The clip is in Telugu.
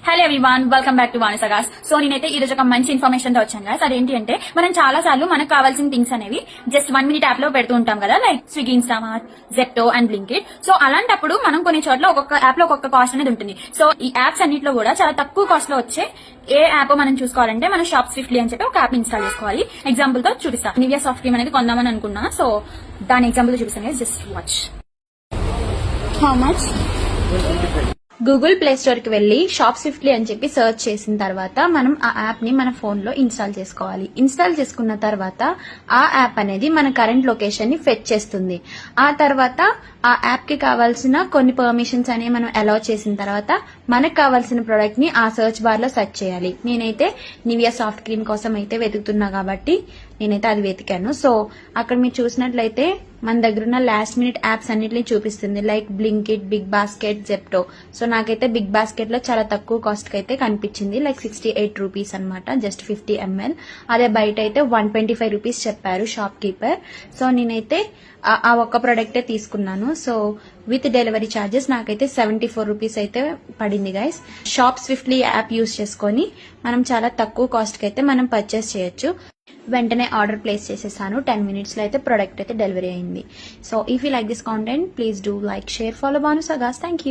Hello everyone, welcome back to వాణిసగాస్. సో నేనైతే ఈ రోజు ఒక మంచి ఇన్ఫర్మేషన్ తో వచ్చాను గాస్. అదేంటి అంటే మనం చాలా సార్లు మనకు కావాల్సిన థింగ్స్ అనేవి జస్ట్ 1 minute యాప్ లో పెడుతూ ఉంటాం కదా, like Swiggy, Instamart, Zepto and Blinkit. So అలాంటప్పుడు మనం కొన్ని చోట్ల ఒక్కొక్క యాప్ లో ఒక్కొక్క కాస్ట్ అనేది ఉంటుంది. సో ఈ యాప్స్ అన్నిట్లో కూడా చాలా తక్కువ కాస్ట్ లో వచ్చే ఏ యాప్ మనం చూసుకోవాలంటే మనం షాప్ స్విఫ్ట్లీ అని చెప్పి ఒక యాప్ ఇన్స్టాల్ చేసుకోవాలి. ఎగ్జాంపుల్ తో చూపిస్తాను. నివియా సాఫ్ట్ క్రీమ్ అనేది కొందామని అనుకున్నా, సో దాని ఎగ్జాంపుల్ తో చూపిస్తాను. Just watch. How much? Google play store కి వెళ్లి షాప్ స్విఫ్ట్లీ అని చెప్పి సర్చ్ చేసిన తర్వాత మనం ఆ యాప్ ని మన ఫోన్ లో ఇన్స్టాల్ చేసుకోవాలి. ఇన్స్టాల్ చేసుకున్న తర్వాత ఆ యాప్ అనేది మన కరెంట్ లొకేషన్ ని ఫెచ్ చేస్తుంది. ఆ తర్వాత ఆ యాప్ కి కావాల్సిన కొన్ని పర్మిషన్స్ అనేవి మనం అలౌ చేసిన తర్వాత మనకు కావాల్సిన ప్రొడక్ట్ ని ఆ సర్చ్ బార్ లో సెర్చ్ చేయాలి. నేనైతే నివియా సాఫ్ట్ క్రీమ్ కోసం అయితే వెతుకుతున్నా కాబట్టి నేనైతే అది వెతికాను. సో అక్కడ మీరు చూసినట్లయితే మన దగ్గర ఉన్న లాస్ట్ మినిట్ యాప్స్ అన్నిటిని చూపిస్తుంది, like Blinkit, Big Basket, Zepto. So నాకైతే బిగ్ బాస్కెట్ లో చాలా తక్కువ కాస్ట్ కి అయితే కనిపించింది, లైక్ 68 రూపీస్ అనమాట, జస్ట్ 50 ml. అదే బయట అయితే 125 రూపీస్ చెప్పారు షాప్ కీపర్. సో నేనైతే ఆ ఒక్క ప్రొడక్టే తీసుకున్నాను. సో విత్ డెలివరీ ఛార్జెస్ నాకైతే 74 రూపీస్ అయితే పడింది guys. Shop swiftly app use చేసుకొని మనం చాలా తక్కువ కాస్ట్ కి అయితే మనం పర్చేస్ చేయొచ్చు. వెంటనే ఆర్డర్ ప్లేస్ చేసేసాను. 10 minutes లో అయితే ప్రొడక్ట్ అయితే డెలివరీ అయింది. So if you like this content, please do like, share, follow భానుసగాస్. Thank you.